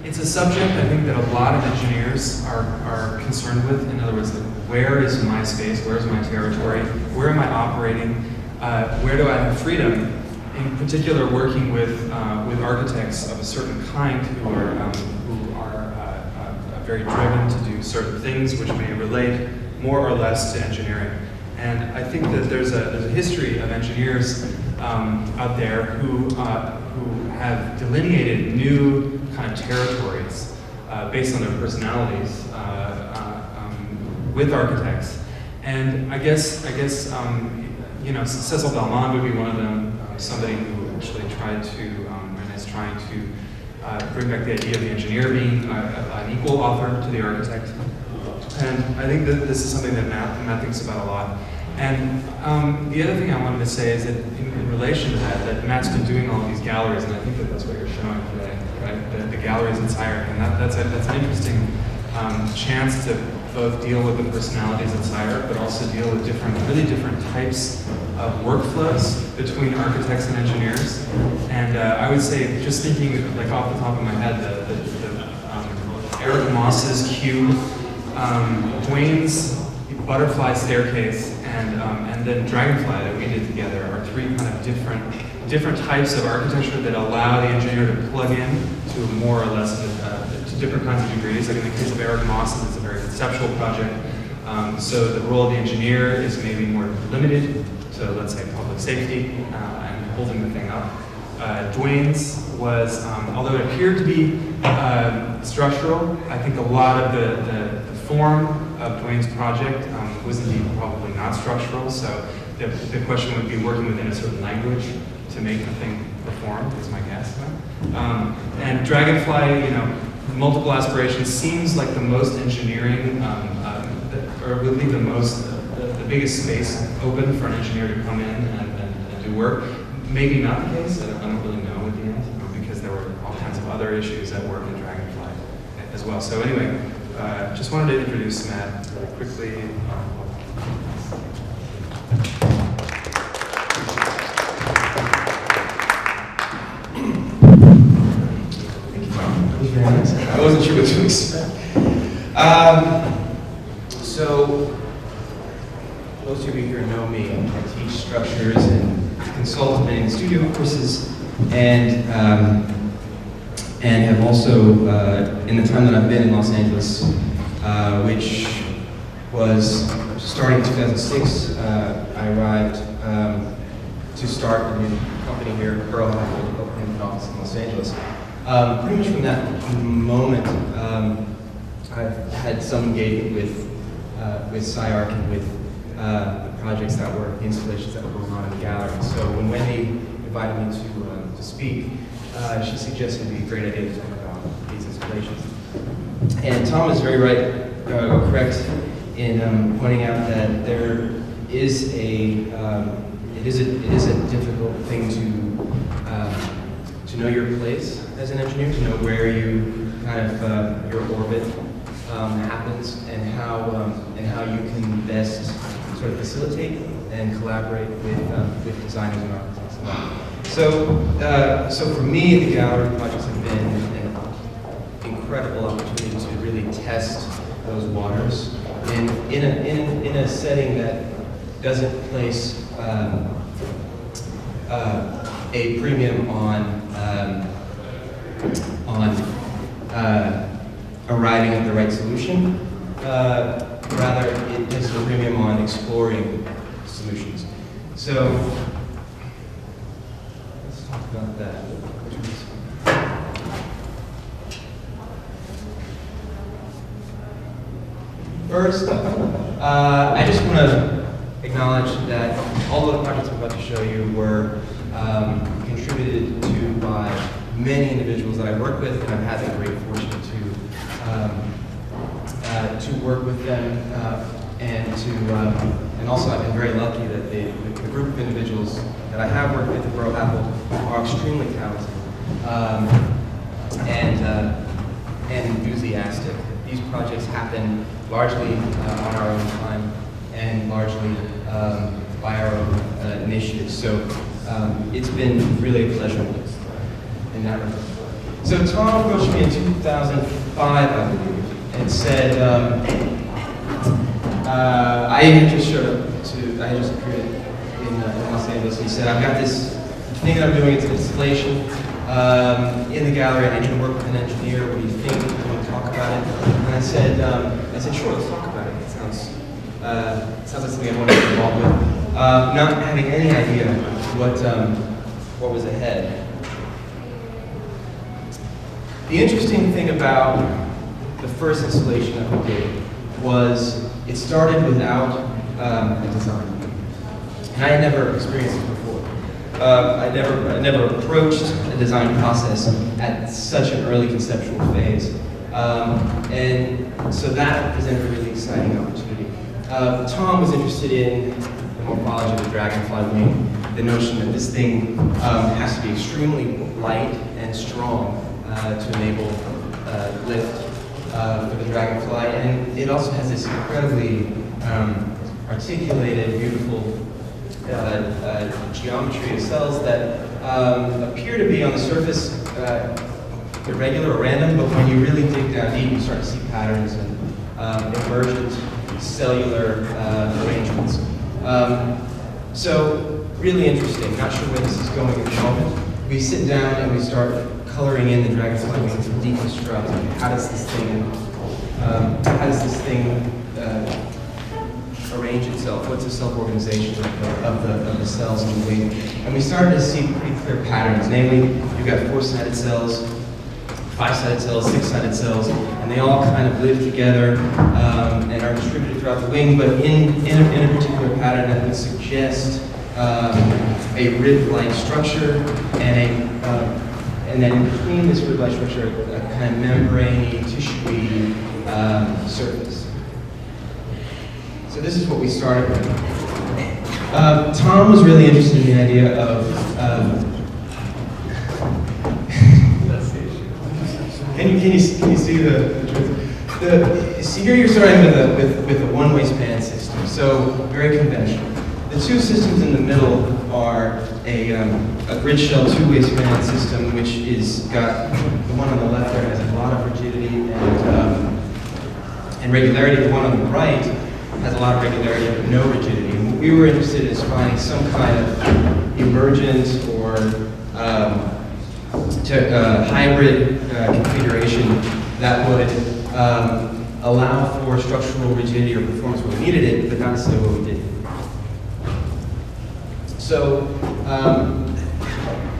it's a subject I think that a lot of engineers are concerned with. In other words, like, where is my space? Where is my territory? Where am I operating? Where do I have freedom? In particular, working with architects of a certain kind who are very driven to do certain things which may relate more or less to engineering. And I think that there's a history of engineers out there who have delineated new kind of territories based on their personalities with architects. And I guess you know, Cecil Belmont would be one of them, somebody who actually tried to, and is trying to bring back the idea of the engineer being an equal author to the architect. And I think that this is something that Matt thinks about a lot. And the other thing I wanted to say is that in relation to that Matt's been doing all of these galleries, and I think that that's what you're showing today, right? The galleries in SCI-Arc, and that's an interesting chance to both deal with the personalities in SCI-Arc, but also deal with really different types of workflows between architects and engineers. And I would say, just thinking like off the top of my head, Eric Moss's cube, Dwayne's butterfly staircase, and then Dragonfly that we did together are three kind of different types of architecture that allow the engineer to plug in to more or less to different kinds of degrees. Like in the case of Eric Moss, it's a very conceptual project. So the role of the engineer is maybe more limited to, let's say, public safety and holding the thing up. Dwayne's was, although it appeared to be structural, I think a lot of the form of Dwayne's project was indeed probably not structural. So the question would be working within a certain language to make the thing perform, is my guess. And Dragonfly, you know, multiple aspirations seems like the most engineering, or would leave the biggest space open for an engineer to come in and do work. Maybe not the case, I don't really know at the end, because there were all kinds of other issues at work in Dragonfly as well. So anyway, just wanted to introduce Matt really quickly. Thank you, Tom. That was very nice. I wasn't sure what to expect. So, most of you here know me. I teach structures and consult many studio courses, and have also, in the time that I've been in Los Angeles, which was starting in 2006, I arrived to start a new company here, Pearl Harbor, opening an office in Los Angeles. Pretty much from that moment, I've had some engagement with SCI-Arc and with the projects that were, the installations that were going on in the gallery. So when Wendy invited me to speak, she suggested it'd be a great idea to talk about these installations. And Tom is very correct in pointing out that there is it is a difficult thing to know your place as an engineer, to know where you kind of your orbit happens, and how you can best sort of facilitate and collaborate with designers and architects. So for me, the gallery projects have been an incredible opportunity to really test those waters in a setting that doesn't place a premium on arriving at the right solution. Rather, it places a premium on exploring solutions. So let's talk about that. First, I just want to acknowledge that all of the projects I'm about to show you were contributed to by many individuals that I work with, and I've had the great fortune to work with them, and also I've been very lucky that the group of individuals that I have worked with at Borough Apple are extremely talented and enthusiastic. These projects happen largely on our own time and largely by our own initiatives. So it's been really a pleasure in that regard. So Tom approached me in 2005, I believe, and said, I had just appeared in Los Angeles. He said, I've got this thing that I'm doing, it's an installation in the gallery, and I need to work with an engineer. What do you think? Do you want to talk about it? And I said, sure, let's talk about it. It sounds like something I want to get involved with. Not having any idea what was ahead. The interesting thing about the first installation that we did was it started without a design. And I had never experienced it before. I never approached a design process at such an early conceptual phase. And so that presented a really exciting opportunity. Tom was interested in the morphology of the Dragonfly wing, the notion that this thing has to be extremely light and strong to enable lift for the Dragonfly, and it also has this incredibly articulated, beautiful geometry of cells that appear to be on the surface irregular or random, but when you really dig down deep, you start to see patterns and emergent cellular arrangements. So really interesting. Not sure where this is going at the moment. We sit down and we start coloring in the Dragonfly wings and deconstruct how does this thing arrange itself? What's the self-organization of the cells in the wing? And we started to see pretty clear patterns. Namely, you've got 4-sided cells, 5-sided cells, 6-sided cells, and they all kind of live together and are distributed throughout the wing, but in a particular pattern that would suggest a rib-like structure and then in between this rib-like structure, a kind of membrane-y, tissue-y surface. So this is what we started with. Tom was really interested in the idea of can you see the truth? See, here you're starting with a one-way span system, so very conventional. The two systems in the middle are a grid shell two-way span system, which is got the one on the left there has a lot of rigidity and regularity. The one on the right has a lot of regularity but no rigidity. And what we were interested in is finding some kind of emergent or hybrid configuration that would allow for structural rigidity or performance where we needed it, but not necessarily what we did. So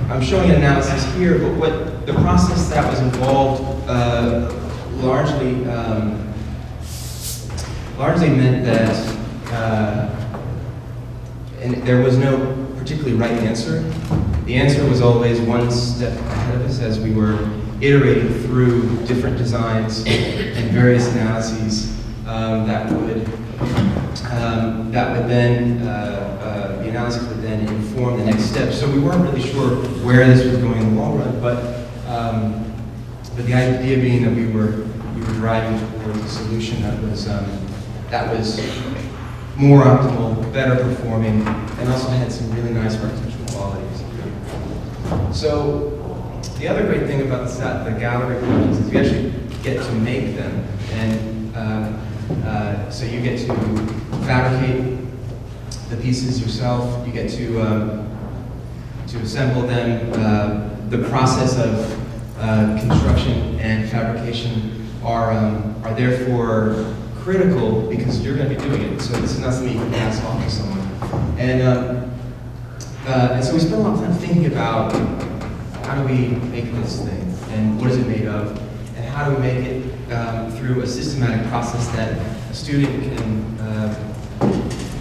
I'm showing an analysis here, but what the process that was involved largely meant that and there was no particularly right answer. The answer was always one step ahead of us as we were iterating through different designs and various analyses that would then the analysis would then inform the next step. So we weren't really sure where this was going in the long run, but the idea being that we were driving towards a solution that was more optimal, better performing, and also had some really nice architectural qualities. So the other great thing about the gallery projects is you actually get to make them, and so you get to fabricate the pieces yourself. You get to assemble them. The process of construction and fabrication are therefore critical because you're going to be doing it. So this is not something you can pass off to someone. And so we spent a lot of time thinking about how do we make this thing and what is it made of, and how do we make it through a systematic process that a student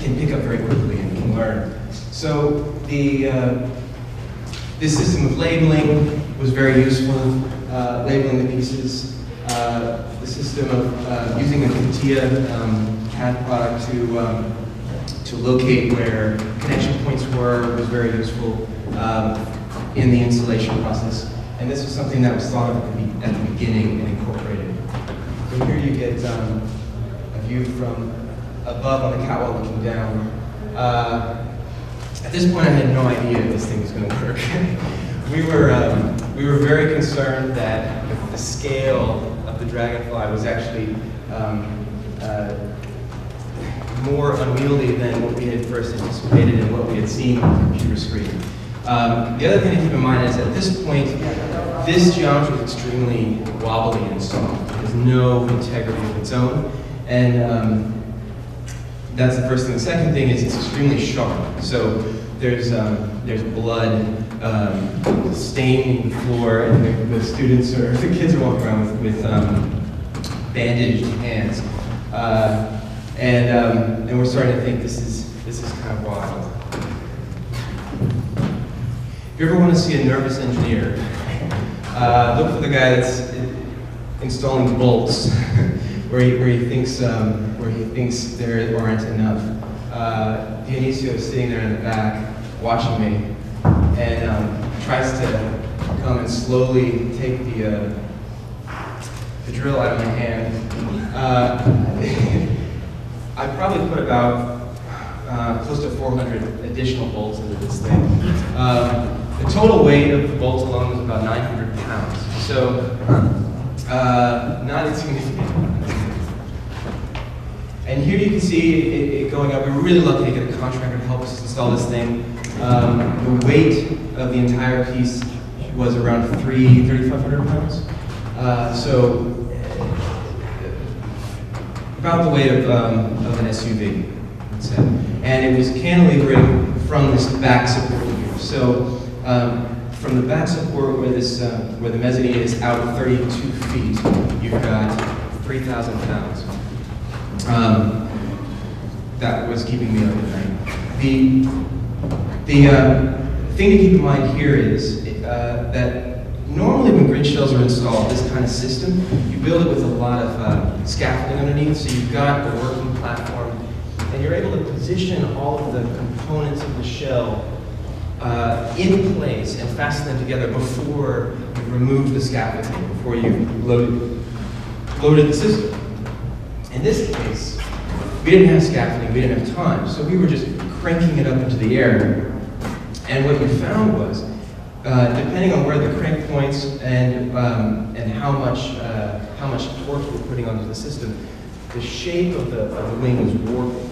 can pick up very quickly and can learn. So this system of labeling was very useful, labeling the pieces. The system of using a CATIA CAD product to locate where connection points were was very useful in the installation process. And this was something that was thought of at the beginning and incorporated. So here you get a view from above on the catwalk looking down. At this point, I had no idea if this thing was going to work. We we were very concerned that the scale of the Dragonfly was actually more unwieldy than what we had first anticipated and what we had seen on the computer screen. The other thing to keep in mind is at this point, this geometry is extremely wobbly and soft. It has no integrity of its own. And that's the first thing. The second thing is it's extremely sharp. So there's blood staining the floor, and the students or the kids are walking around with bandaged hands. And we're starting to think this is kind of wild. If you ever want to see a nervous engineer, look for the guy that's installing bolts where he thinks there aren't enough. Dionisio is sitting there in the back watching me and tries to come and slowly take the drill out of my hand. I probably put about close to 400 additional bolts into this thing. The total weight of the bolts alone was about 900 pounds, so not insignificant. And here you can see it going up. We were really lucky to get a contractor to help us install this thing. The weight of the entire piece was around 3,500 pounds. So about the weight of an SUV, let's say. And it was cantilevering from this back support here. So from the back support where the mezzanine is out 32 feet, you've got 3,000 pounds. That was keeping me up at night. The thing to keep in mind here is that normally when grid shells are installed, this kind of system, you build it with a lot of scaffolding underneath, so you've got a working platform, and you're able to position all of the components of the shell in place and fasten them together before you remove the scaffolding, before you've loaded the system. In this case, we didn't have scaffolding, we didn't have time, so we were just cranking it up into the air. And what we found was, depending on where the crank points and how much torque we're putting onto the system, the shape of the wing was warping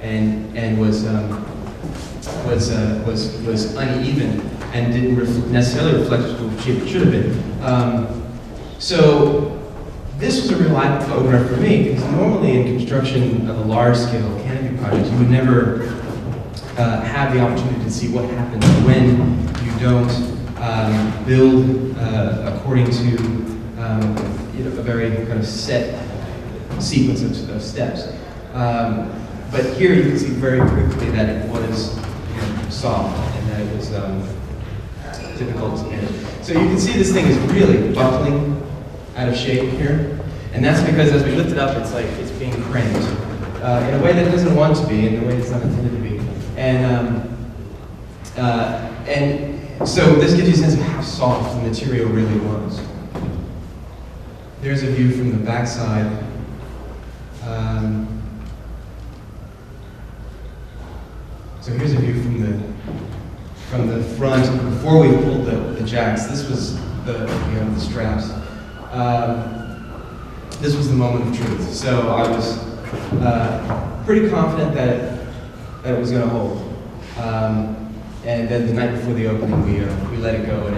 and was uneven and didn't necessarily reflect the shape it should have been. So this was a real eye-opener for me, because normally in construction of a large-scale canopy project, you would never have the opportunity to see what happens when you don't build according to a very kind of set sequence of steps. But here you can see very quickly that it was soft and that it was difficult to manage. So you can see this thing is really buckling out of shape here, and that's because as we lift it up, it's like it's being cranked in a way that it doesn't want to be, in a way it's not intended to be. And so this gives you a sense of how soft the material really was. There's a view from the backside. So here's a view from the front before we pulled the jacks. This was the straps. This was the moment of truth. So I was pretty confident that it was going to hold. And then the night before the opening, we let it go, and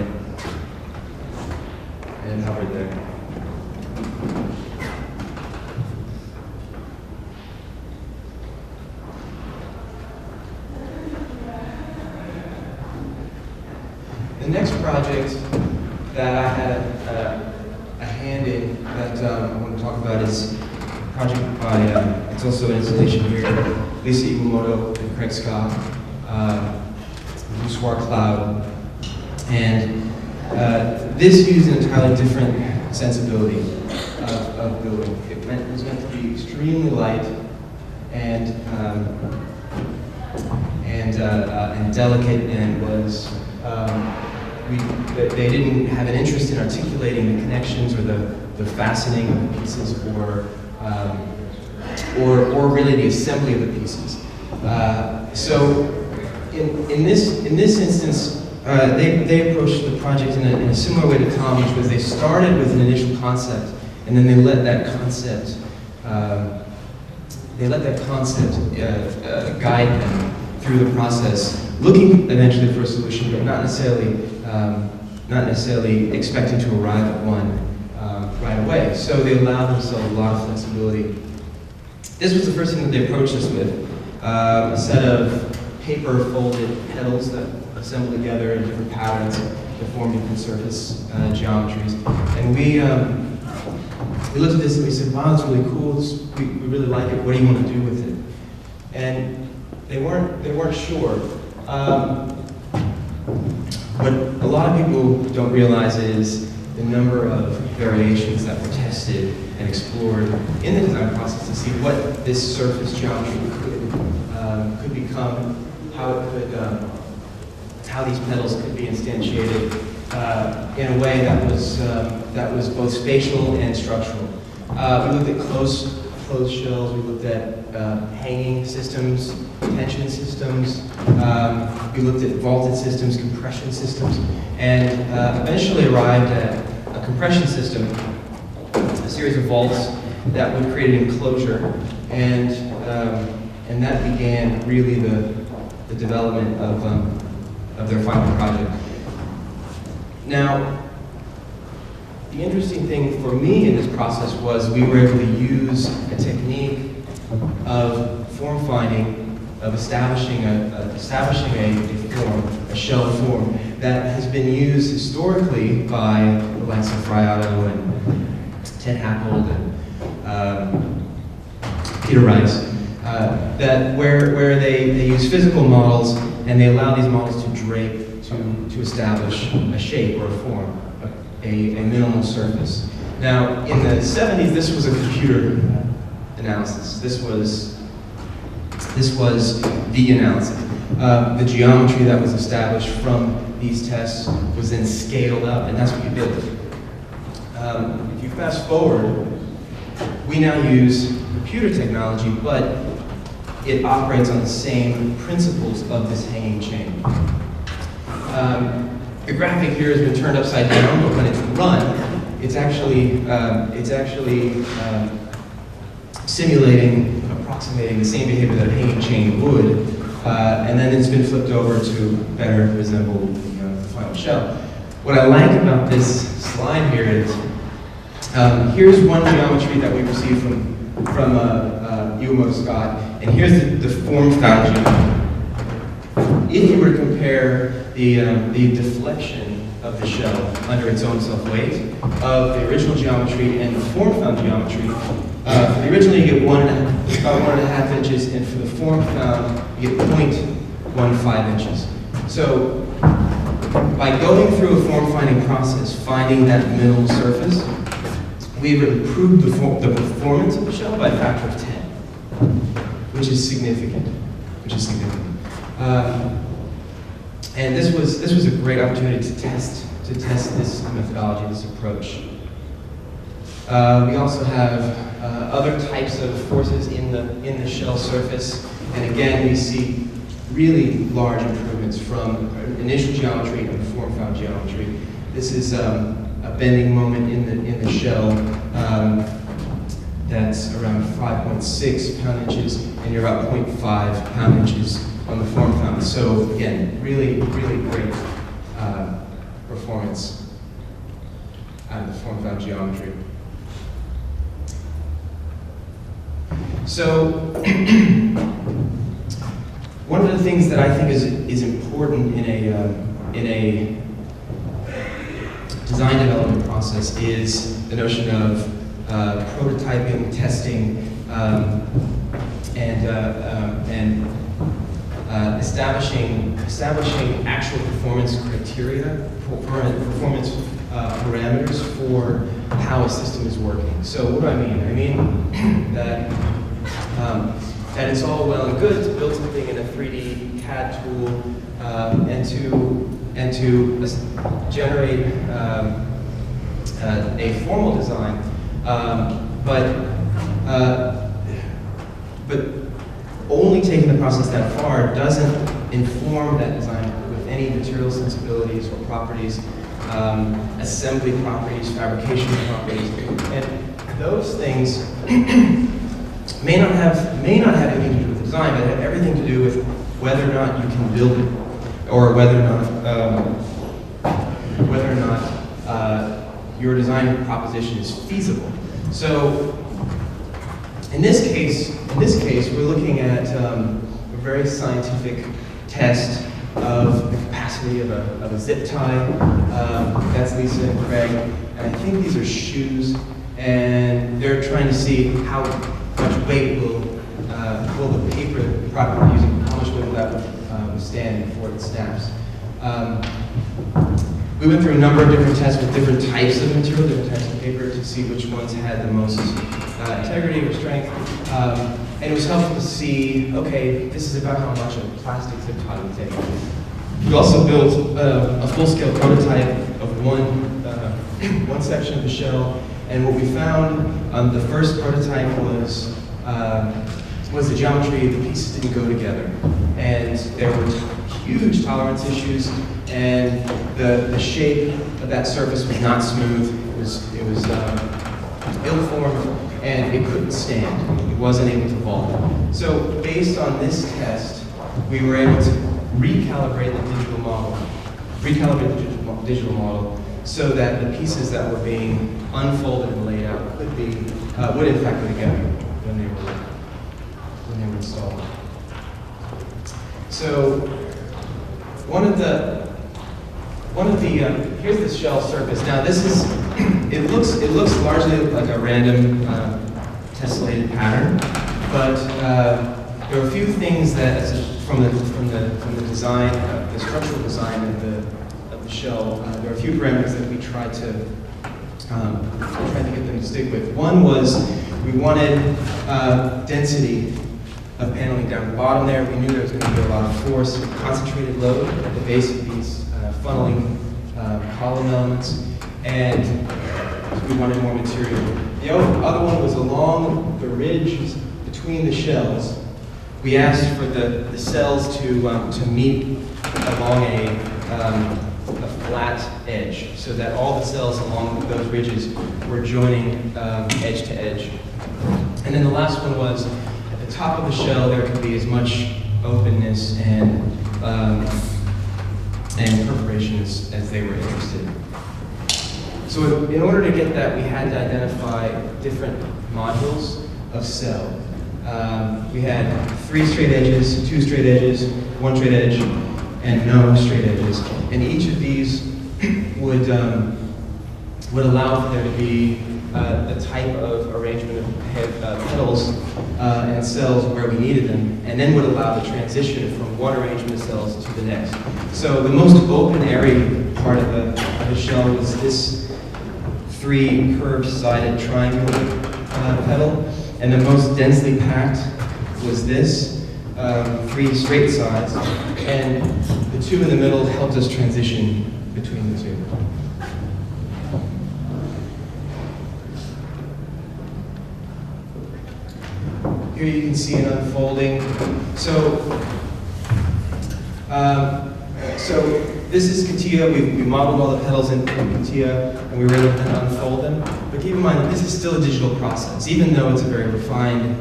it hovered there. The next project that I had a hand in that I want to talk about is a project by, it's also an installation here, Iwamoto and Craig Scott, Voussoir Cloud. And this used an entirely different sensibility of building. It was meant to be extremely light and delicate, and was they didn't have an interest in articulating the connections or the fastening of the pieces, or really the assembly of the pieces. So in this instance, they approached the project in a similar way to Tom, which was they started with an initial concept, and then they let that concept guide them through the process, looking eventually for a solution, but not necessarily expecting to arrive at one right away. So they allowed themselves a lot of flexibility. This was the first thing that they approached us with, a set of paper folded petals that assemble together in different patterns to form different surface geometries. And we looked at this and we said, wow, it's really cool. We really like it. What do you want to do with it? And they weren't sure. What a lot of people don't realize is the number of variations that were tested and explored in the design process to see what this surface geometry could become, how these petals could be instantiated in a way that was both spatial and structural. We looked at closed shells. We looked at hanging systems, tension systems. We looked at vaulted systems, compression systems, and eventually arrived at a compression system, a series of vaults that would create an enclosure, and that began really the development of their final project. Now, the interesting thing for me in this process was we were able to use a technique of form finding, of establishing a form, a shell form that has been used historically by the likes of Friato and Ted Happold and Peter Rice, where they use physical models and they allow these models to drape to establish a shape or a form, a minimal surface. Now, in the 70s, this was a computer analysis. This was the analysis. The geometry that was established from these tests was then scaled up, and that's what you built. If you fast forward, we now use computer technology, but it operates on the same principles of this hanging chain. The graphic here has been turned upside down, but when it's run, it's actually approximating the same behavior that a hanging chain would, and then it's been flipped over to better resemble the final shell. What I like about this slide here is, here's one geometry that we received from Iwamoto Scott, and here's the form found geometry. If you were to compare the deflection of the shell under its own self-weight of the original geometry and the form found geometry, for the original you get about 1.5 inches, and for the form found you get 0.15 inches. So by going through a form finding process, finding that minimal surface, we've improved the performance of the shell by a factor of 10, which is significant. And this was a great opportunity to test this methodology, this approach. We also have other types of forces in the shell surface, and again we see really large improvements from initial geometry and form found geometry. This is a bending moment in the shell that's around 5.6 pound-inches, and you're about 0.5 pound-inches on the form found. So again, really great performance out of the form found geometry. So one of the things that I think is important in a design development process is the notion of prototyping, testing, and establishing actual performance criteria, performance parameters for how a system is working. So what do I mean? I mean that it's all well and good to build something in a 3D CAD tool and to generate a formal design, but only taking the process that far doesn't inform that design with any material sensibilities or properties, assembly properties, fabrication properties, and those things may not have anything to do with design, but have everything to do with whether or not you can build it, or whether or not your design proposition is feasible. So, in this case, we're looking at a very scientific test of the capacity of a zip tie. That's Lisa and Craig, and I think these are shoes, and they're trying to see how much weight will the paper product we're using, how much weight will that withstand before it snaps. We went through a number of different tests with different types of material, different types of paper, to see which ones had the most integrity or strength. And it was helpful to see, okay, this is about how much a plastic zip tie would take. We also built a full-scale prototype of one section of the shell, and what we found on the first prototype was the geometry. The pieces didn't go together, and there were huge tolerance issues, and the shape of that surface was not smooth. It was ill-formed, and it couldn't stand. It wasn't able to vault. So based on this test, we were able to recalibrate the digital model, so that the pieces that were being unfolded and laid out would in fact go together when they were installed. So here's the shell surface. Now this is, it looks largely like a random tessellated pattern, but there are a few things that, from the design, the structural design of the shell, there are a few parameters that we tried to get them to stick with. One was we wanted density of paneling down the bottom there. We knew there was going to be a lot of force, concentrated load at the base of these funneling column elements, and we wanted more material. The other one was along the ridges between the shells. We asked for the cells to meet along a flat edge, so that all the cells along those ridges were joining edge to edge. And then the last one was, at the top of the shell, there could be as much openness and perforation as they were interested in. So in order to get that, we had to identify different modules of cell. We had 3 straight edges, 2 straight edges, 1 straight edge, and no straight edges. And each of these would allow for there to be a type of arrangement of petals and cells where we needed them, and then would allow the transition from one arrangement of cells to the next. So the most open area part of the shell was this 3 curved-sided triangle petal, and the most densely packed was this 3 straight sides, and the 2 in the middle helped us transition between the 2. Here you can see an unfolding. So this is CATIA. We modeled all the petals in CATIA, and we were able to unfold them. But keep in mind that this is still a digital process. Even though it's a very refined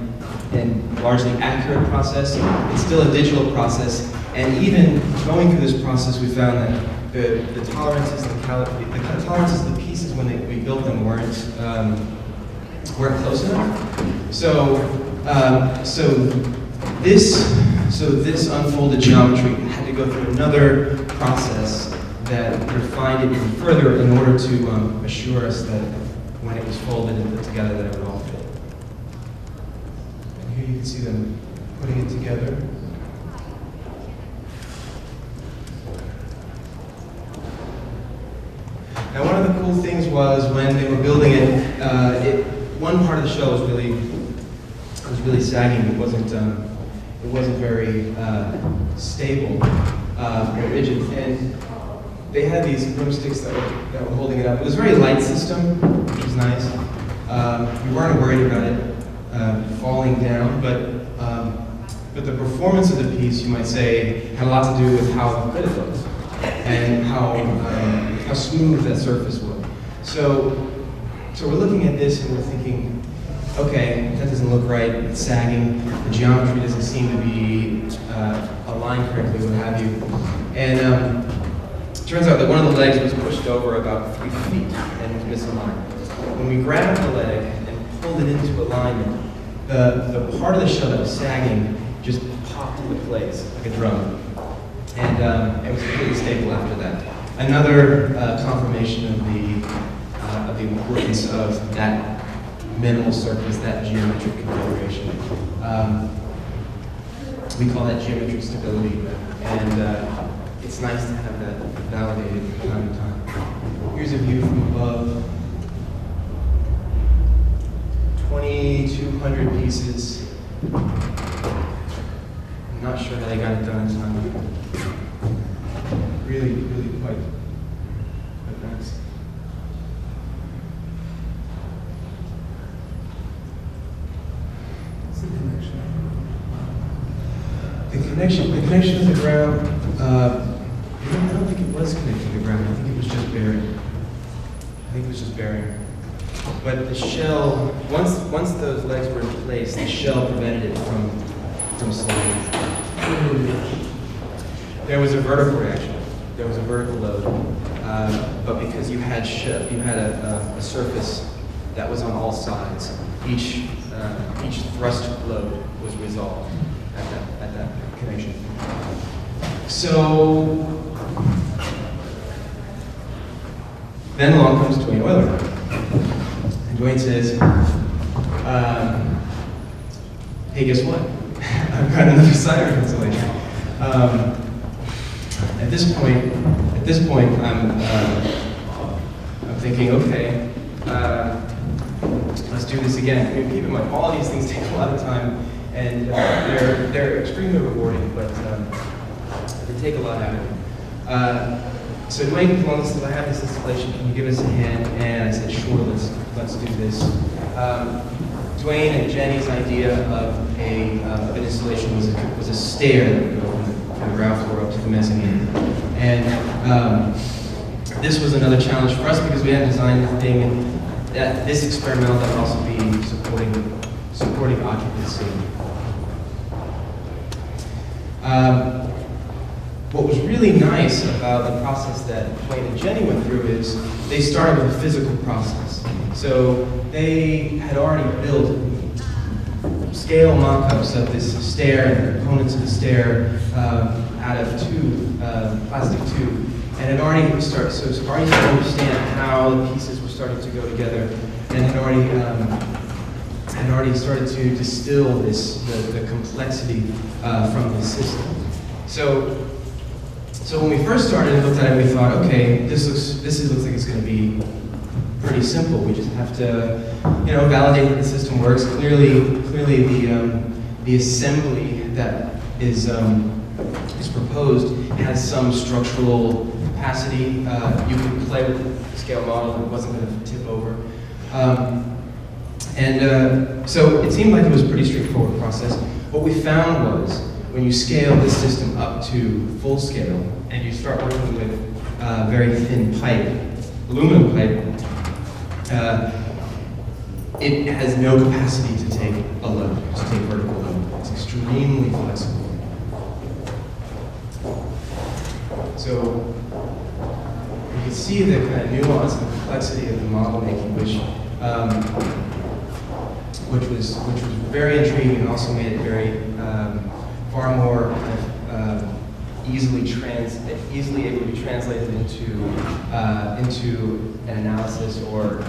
and largely accurate process, it's still a digital process. And even going through this process, we found that the tolerances, the tolerances of the pieces when we built them weren't close enough. So this unfolded geometry had to go through another process that refined it even further in order to assure us that when it was folded and put together that it would all fit. And here you can see them putting it together. Now one of the cool things was when they were building it, one part of the shell was really sagging. It wasn't very stable or rigid, and they had these broomsticks that were holding it up. It was a very light system, which was nice. We weren't worried about it falling down, but the performance of the piece, you might say, had a lot to do with how good it looked. and how smooth that surface was. So we're looking at this and we're thinking, okay, that doesn't look right, it's sagging, the geometry doesn't seem to be aligned correctly, what have you. And it turns out that one of the legs was pushed over about 3 feet and was misaligned. When we grabbed the leg and pulled it into alignment, the part of the shell that was sagging just popped into place like a drum. And it was completely stable after that. Another confirmation of the importance of that minimal surface, that geometric configuration. We call that geometric stability, and it's nice to have that validated from time to time. Here's a view from above. 2,200 pieces. I'm not sure how they got it done in time. Really, really quite nice. What's the connection? The connection to the ground, I don't think it was connected to the ground. I think it was just bearing. But the shell, once those legs were in place, the shell prevented it from sliding. There was a vertical reaction. There was a vertical load, but because you had a surface that was on all sides, each thrust load was resolved at that connection. So then along comes Dwayne Oyler, and Dwayne says, "Hey, guess what? I've got another cider installation." At this point, I'm thinking, okay, let's do this again. I mean, keep in mind, all of these things take a lot of time, and they're extremely rewarding, but they take a lot out of me. So Dwayne came along and said, "I have this installation. Can you give us a hand?" And I said, "Sure, let's do this." Dwayne and Jenny's idea of an installation was a stair that would go from the ground floor up to the mezzanine. And this was another challenge for us because we had designed the thing that this experimental that would also be supporting occupancy. What was really nice about the process that Dwayne and Jenny went through is they started with a physical process. So they had already built scale mock-ups of this stair and the components of the stair out of plastic tube, and had already started to understand how the pieces were starting to go together, and had already started to distill the complexity from the system. So when we first started and looked at it, we thought, okay, this looks like it's going to be pretty simple. We just have to, validate that the system works. Clearly, the assembly that is proposed has some structural capacity. You could play with the scale model, and it wasn't going to tip over. So it seemed like it was a pretty straightforward process. What we found was, when you scale this system up to full scale, and you start working with very thin pipe, aluminum pipe, it has no capacity to take a load, to take vertical load. It's extremely flexible. So you can see the kind of nuance and complexity of the model making, which was very intriguing, and also made it very far more easily able to be translated into an analysis or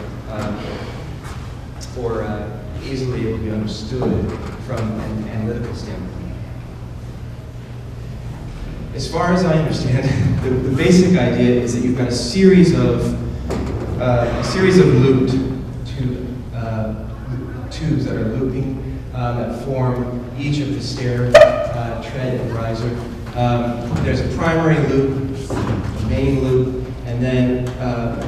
easily able to be understood from an analytical standpoint. As far as I understand, the basic idea is that you've got a series of looped tubes that are looping that form each of the stair, tread, and riser. There's a primary loop, a main loop, and then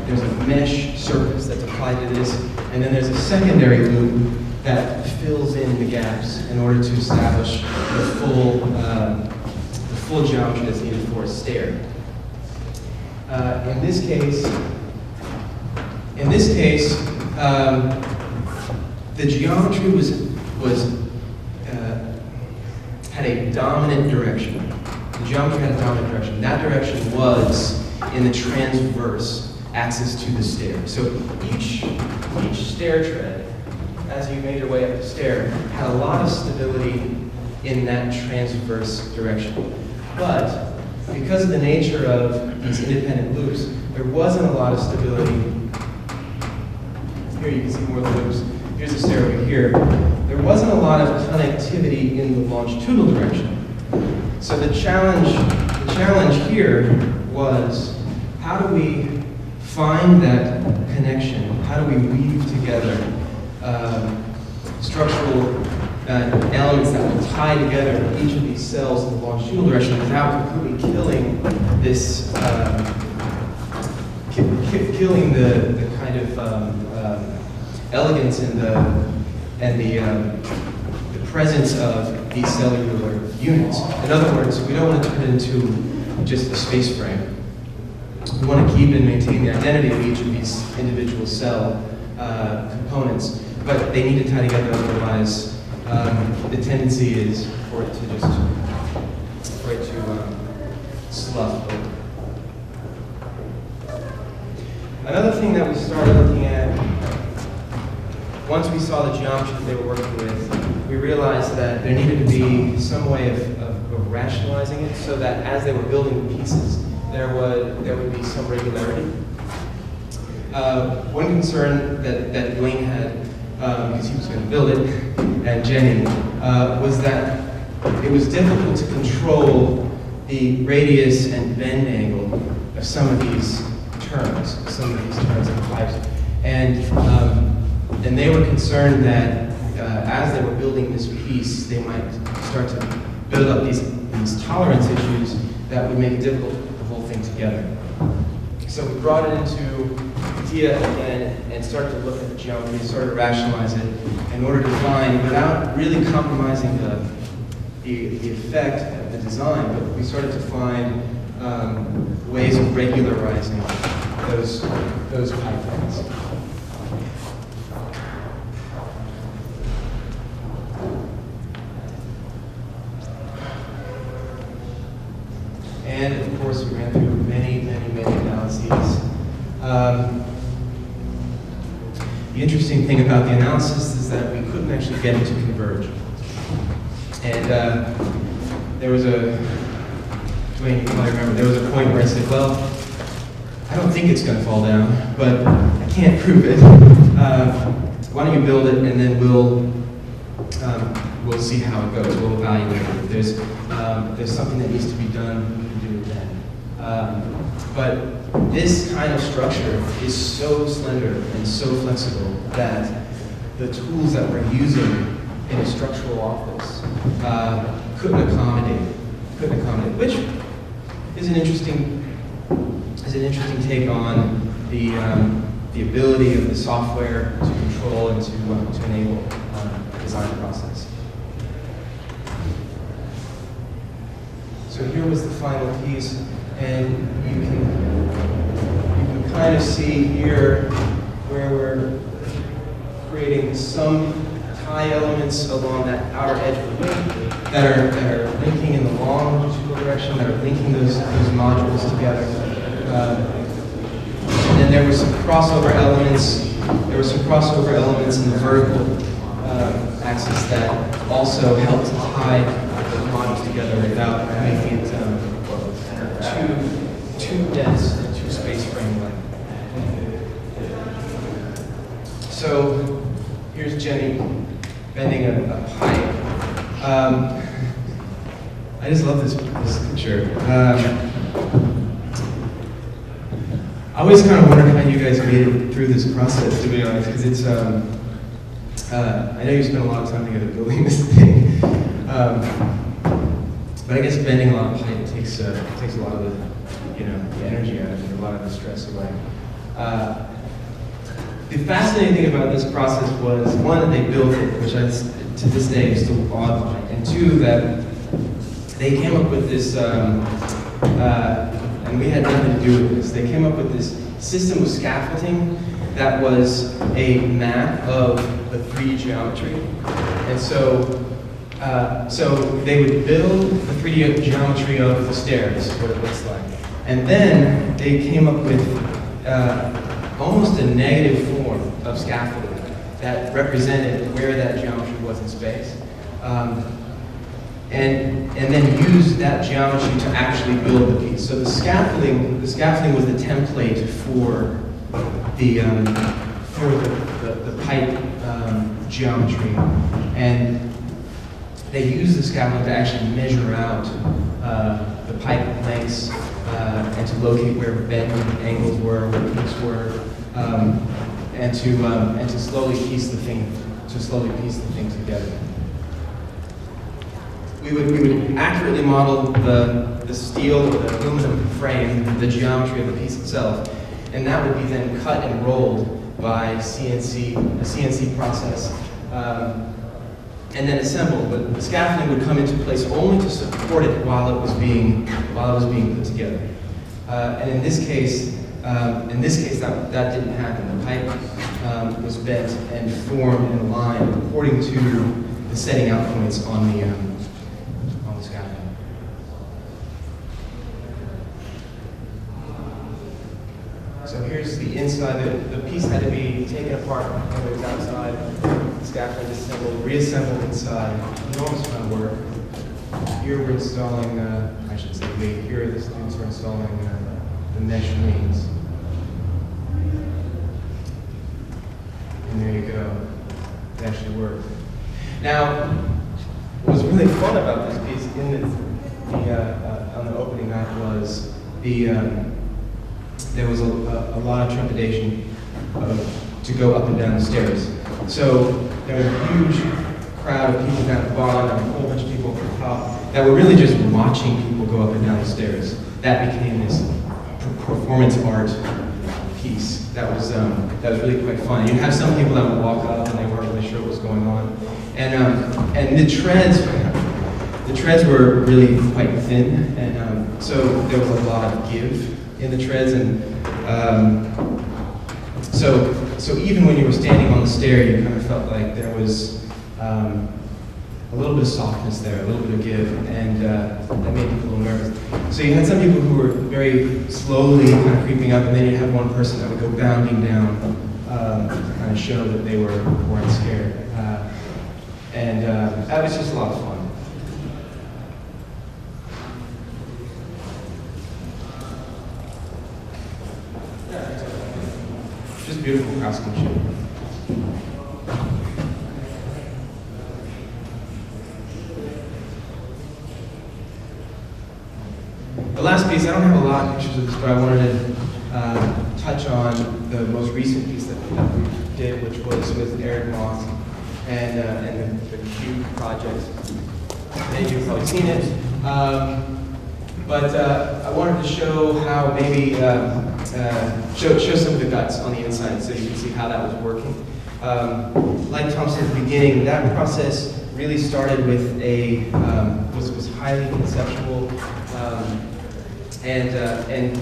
there's a mesh surface that's applied to this, and then there's a secondary loop that fills in the gaps in order to establish the full geometry that's needed for a stair. In this case, the geometry had a dominant direction. The geometry had a dominant direction. That direction was in the transverse axis to the stair. So each stair tread, as you made your way up the stair, had a lot of stability in that transverse direction. But because of the nature of these independent loops, there wasn't a lot of stability. Here you can see more of the loops. Here's the stair over here. There wasn't a lot of connectivity in the longitudinal direction. So the challenge here was, how do we find that connection? How do we weave together structural elements that will tie together each of these cells in the longitudinal direction without completely killing this, killing the kind of elegance and the presence of these cellular units. In other words, we don't want to turn it into just a space frame. We want to keep and maintain the identity of each of these individual cell components, but they need to tie together, otherwise the tendency is for it to slough over. Another thing that we started looking at, once we saw the geometry that they were working with, we realized that there needed to be some way of rationalizing it so that as they were building the pieces, there would be some regularity. One concern that Dwayne had, because he was going to build it, and Jenny, was that it was difficult to control the radius and bend angle of some of these turns and pipes. And they were concerned that as they were building this piece, they might start to build up these tolerance issues that would make it difficult to put the whole thing together. So we brought it into CATIA again and started to look at the geometry and started to rationalize it in order to find, without really compromising the effect of the design, but we started to find ways of regularizing those pipelines. And of course, we ran through many analyses. The interesting thing about the analysis is that we couldn't actually get it to converge. And there was Dwayne, you probably remember, there was a point where I said, well, I don't think it's going to fall down, but I can't prove it. Why don't you build it, and then we'll see how it goes. We'll evaluate it. If there's something that needs to be done, we can do it then. But this kind of structure is so slender and so flexible that the tools that we're using in a structural office couldn't accommodate, which is an interesting take on the ability of the software to control and to enable the design process. So here was the final piece, and you can kind of see here where we're creating some tie elements along that outer edge of the wing that are linking in the longitudinal direction, that are linking those modules together. And then there were some crossover elements. There were some crossover elements in the vertical axis that also helped to tie the modules together without making it too dense and too space frame-like. So here's Jenny bending a pipe. I just love this picture. I always kind of wondered how you guys made it through this process, to be honest, because it's, I know you spent a lot of time together building this thing, but I guess bending a lot of pipe takes a lot of the energy out of it, a lot of the stress away. The fascinating thing about this process was, one, that they built it, which to this day is still awed by, and two, that they came up with this and we had nothing to do with this. They came up with this system of scaffolding that was a map of the 3D geometry. And so they would build the 3D geometry of the stairs, what it looks like. And then they came up with almost a negative form of scaffolding that represented where that geometry was in space. And then use that geometry to actually build the piece. So the scaffolding was the template for the pipe geometry, and they used the scaffolding to actually measure out the pipe lengths and to locate where bend angles were, where peaks were, and to slowly piece the thing together. We would accurately model the steel or the aluminum frame, the geometry of the piece itself, and that would be then cut and rolled by a CNC process, and then assembled. But the scaffolding would come into place only to support it while it was being put together. And in this case, that didn't happen. The pipe was bent and formed in a line according to the setting out points on the scaffolding. So here's the inside. The piece had to be taken apart when it was outside. The scaffolding assembled, reassembled inside. Enormous amount of work. Here we're installing, here the students are installing the mesh wings. And there you go. It actually worked. Now, what was really fun about this piece on the opening night was there was a lot of trepidation to go up and down the stairs. So there was a huge crowd of people down at the bottom and a whole bunch of people at the top that were really just watching people go up and down the stairs. That became this performance art piece. That was really quite fun. You'd have some people that would walk up and they weren't really sure what was going on. And the treads were really quite thin, and so there was a lot of give in the treads, and so even when you were standing on the stair, you kind of felt like there was a little bit of softness there, a little bit of give, and that made people a little nervous. So you had some people who were very slowly kind of creeping up, and then you had one person that would go bounding down to kind of show that they weren't scared. And that was just a lot of fun. Just beautiful craftsmanship. The last piece, I don't have a lot of pictures of this, but I wanted to touch on the most recent piece that we did, which was with Eric Moss and the Cube project. Many of you have probably seen it, but I wanted to show how maybe show some of the guts on the inside, so you can see how that was working. Like Tom said at the beginning, that process really started with was highly conceptual, and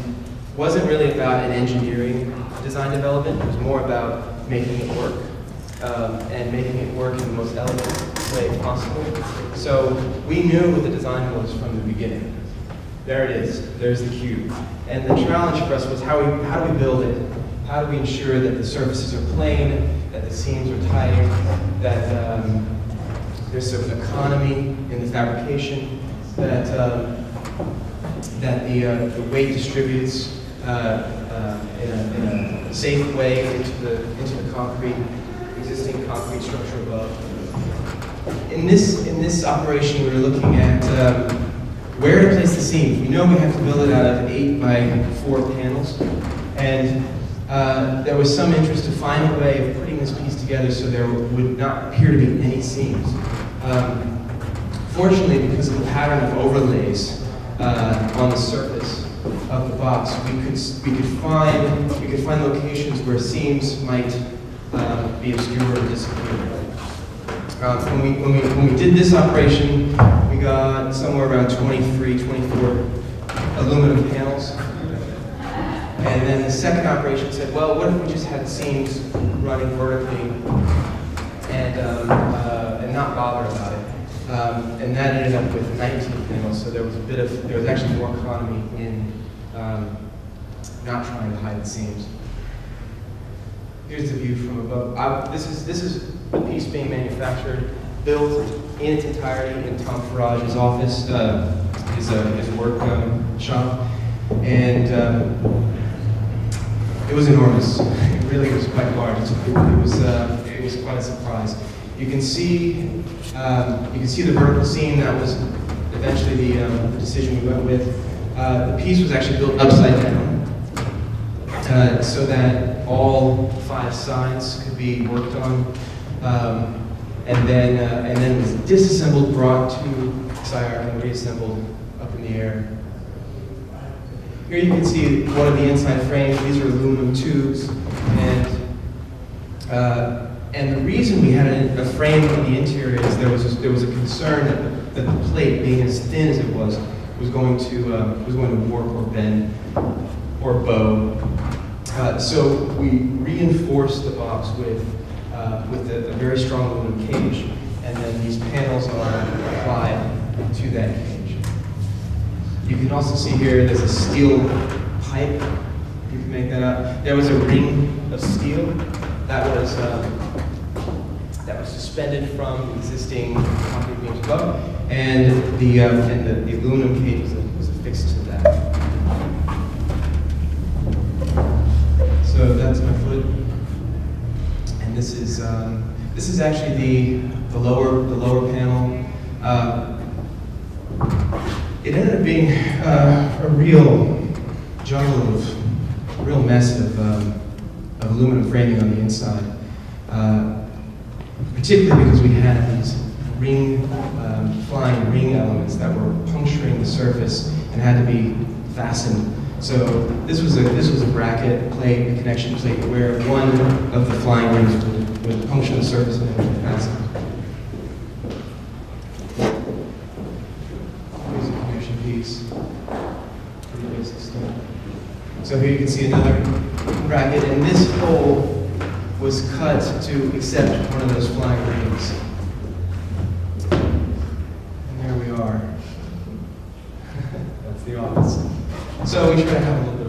wasn't really about an engineering design development. It was more about making it work. And making it work in the most elegant way possible. So we knew what the design was from the beginning. There it is. There's the cube. And the challenge for us was how do we build it? How do we ensure that the surfaces are plane, that the seams are tight, that there's sort of economy in the fabrication, that the weight distributes in a safe way into the existing concrete structure above. In this operation, we were looking at where to place the seams. We know we have to build it out of 8x4 panels, and there was some interest to find a way of putting this piece together so there would not appear to be any seams. Fortunately, because of the pattern of overlays on the surface of the box, we could find locations where seams might be obscured or disappear. When we did this operation, we got somewhere around 24 aluminum panels And then the second operation said, well, what if we just had seams running vertically and not bother about it? And that ended up with 19 panels, so there was actually more economy in not trying to hide the seams. Here's the view from above. This is the piece being manufactured, built in its entirety in Tom Farage's office, his work shop, and it was enormous. It really was quite large. It was quite a surprise. You can see the vertical seam. That was eventually the decision we went with. The piece was actually built upside down, so that all 5 sides could be worked on, and then was disassembled, brought to SCI-Arc and reassembled up in the air. Here you can see one of the inside frames. These are aluminum tubes, and the reason we had a frame in the interior is there was a concern that the plate, being as thin as it was going to warp or bend or bow. So we reinforced the box with a very strong aluminum cage, and then these panels are applied to that cage. You can also see here there's a steel pipe. You can make that out. There was a ring of steel that was suspended from existing concrete beams above, and the aluminum cage was affixed to that. So that's my foot, and this is actually the lower panel. It ended up being a real jungle a real mess of aluminum framing on the inside, particularly because we had these flying ring elements that were puncturing the surface and had to be fastened. So this was a bracket plate, a connection plate, where one of the flying rings would puncture the surface and then would fasten. Here's a connection piece. Pretty basic stuff. So here you can see another bracket, and this hole was cut to accept one of those flying rings. And there we are. That's the office. So we try to have a little bit